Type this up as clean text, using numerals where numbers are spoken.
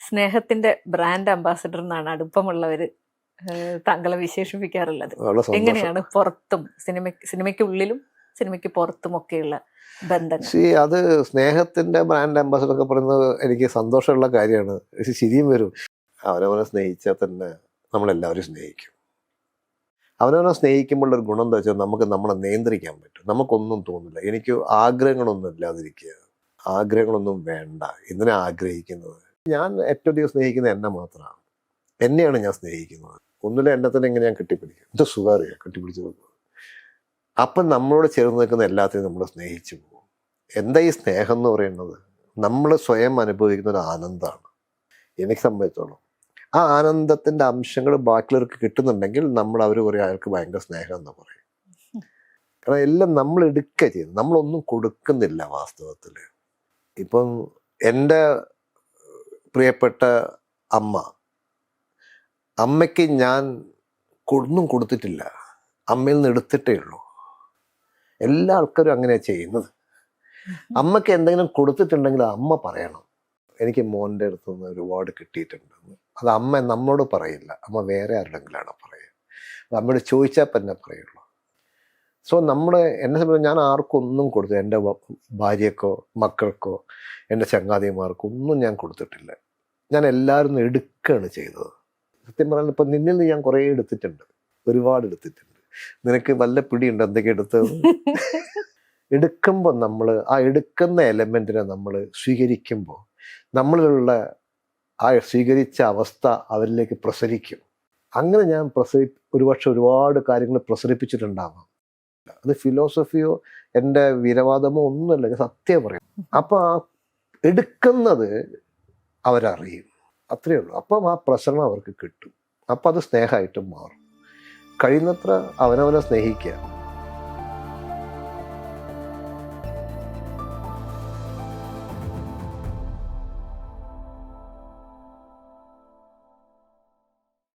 സ്നേഹത്തിന്റെ brand ambassador എന്നാണ് അടുപ്പമുള്ളവര് താങ്കളെ വിശേഷിപ്പിക്കാറുള്ളത്. എങ്ങനെയാണ് പുറത്തും സിനിമയ്ക്കുള്ളിലും സിനിമയ്ക്ക് പുറത്തും ഒക്കെയുള്ള ബന്ധങ്ങൾ? അത് സ്നേഹത്തിന്റെ ബ്രാൻഡ് അംബാസഡർ ഒക്കെ പറയുന്നത് എനിക്ക് സന്തോഷമുള്ള കാര്യമാണ്. ശരിയും വരും. അവനവനെ സ്നേഹിച്ചാൽ തന്നെ നമ്മളെല്ലാവരും സ്നേഹിക്കും. അവനവനെ സ്നേഹിക്കുമ്പോഴുള്ള ഒരു ഗുണം എന്താ വെച്ചാൽ നമുക്ക് നമ്മളെ നിയന്ത്രിക്കാൻ പറ്റും. നമുക്കൊന്നും തോന്നില്ല. എനിക്ക് ആഗ്രഹങ്ങളൊന്നും ഇല്ലാതിരിക്കുക, ആഗ്രഹങ്ങളൊന്നും വേണ്ട. എന്തിനാ ആഗ്രഹിക്കുന്നത്? ഞാൻ ഏറ്റവും അധികം സ്നേഹിക്കുന്നത് എന്നെ മാത്രമാണ്. എന്നെയാണ് ഞാൻ സ്നേഹിക്കുന്നത്. ഒന്നിലെ എന്നെ തന്നെ എങ്ങനെ ഞാൻ കെട്ടിപ്പിടിക്കും. ഇത് സുഖാറിയാ കെട്ടിപ്പിടിച്ച് നോക്കുക. അപ്പം നമ്മളോട് ചേർന്ന് നിൽക്കുന്ന എല്ലാത്തിനും നമ്മൾ സ്നേഹിച്ചു പോകും. എന്താ ഈ സ്നേഹം എന്ന് പറയുന്നത്? നമ്മൾ സ്വയം അനുഭവിക്കുന്ന ഒരു ആനന്ദമാണ്. എനിക്ക് സംബന്ധിച്ചോളം ആ ആനന്ദത്തിൻ്റെ അംശങ്ങൾ ബാക്കിയുള്ളവർക്ക് കിട്ടുന്നുണ്ടെങ്കിൽ അവർ പറയും അയാൾക്ക് ഭയങ്കര സ്നേഹം എന്ന് പറയും. കാരണം എല്ലാം നമ്മൾ എടുക്കുക ചെയ്യുന്നത്, നമ്മളൊന്നും കൊടുക്കുന്നില്ല വാസ്തവത്തിൽ. ഇപ്പം എൻ്റെ പ്രിയപ്പെട്ട അമ്മയ്ക്ക് ഞാൻ ഒന്നും കൊടുത്തിട്ടില്ല. അമ്മയിൽ നിന്ന് എടുത്തിട്ടേ ഉള്ളൂ. എല്ലാ ആൾക്കാരും അങ്ങനെയാണ് ചെയ്യുന്നത്. അമ്മയ്ക്ക് എന്തെങ്കിലും കൊടുത്തിട്ടുണ്ടെങ്കിൽ അമ്മ പറയണം, എനിക്ക് മോൻ്റെ അടുത്ത് നിന്ന് ഒരുപാട് കിട്ടിയിട്ടുണ്ടെന്ന്. അത് അമ്മ നമ്മളോട് പറയില്ല, അമ്മ വേറെ ആരുടെങ്കിലാണ് പറയുക. അത് അമ്മയോട് ചോദിച്ചാൽ തന്നെ പറയുള്ളൂ. സോ എന്നെ സംബന്ധിച്ച് ഞാൻ ആർക്കൊന്നും കൊടുത്തു, എൻ്റെ ഭാര്യക്കോ മക്കൾക്കോ എൻ്റെ ചങ്ങാതിമാർക്കോ ഒന്നും ഞാൻ കൊടുത്തിട്ടില്ല. ഞാൻ എല്ലാവരും എടുക്കുകയാണ് ചെയ്തത്. സത്യം പറഞ്ഞാൽ ഇപ്പം നിന്നിൽ നിന്ന് ഞാൻ കുറേ എടുത്തിട്ടുണ്ട്, ഒരുപാട് എടുത്തിട്ടുണ്ട്. നിനക്ക് വല്ല പിടിയുണ്ട് എന്തൊക്കെ എടുത്തത്? എടുക്കുമ്പോൾ നമ്മൾ ആ എടുക്കുന്ന എലമെൻറ്റിനെ നമ്മൾ സ്വീകരിക്കുമ്പോൾ നമ്മളിലുള്ള ആ സ്വീകരിച്ച അവസ്ഥ അവരിലേക്ക് പ്രസരിക്കും. അങ്ങനെ ഞാൻ ഒരുപക്ഷെ ഒരുപാട് കാര്യങ്ങൾ പ്രസരിപ്പിച്ചിട്ടുണ്ടാവാം. അത് ഫിലോസഫിയോ എൻ്റെ വീരവാദമോ ഒന്നുമല്ല, ഞാൻ സത്യം പറയും. അപ്പം ആ എടുക്കുന്നത് അവരറിയും, അത്രയേ ഉള്ളൂ. അപ്പം ആ പ്രസരണം അവർക്ക് കിട്ടും. അപ്പം അത് സ്നേഹമായിട്ട് മാറും. കഴിയുന്നത്ര അവനവനെ സ്നേഹിക്കുക.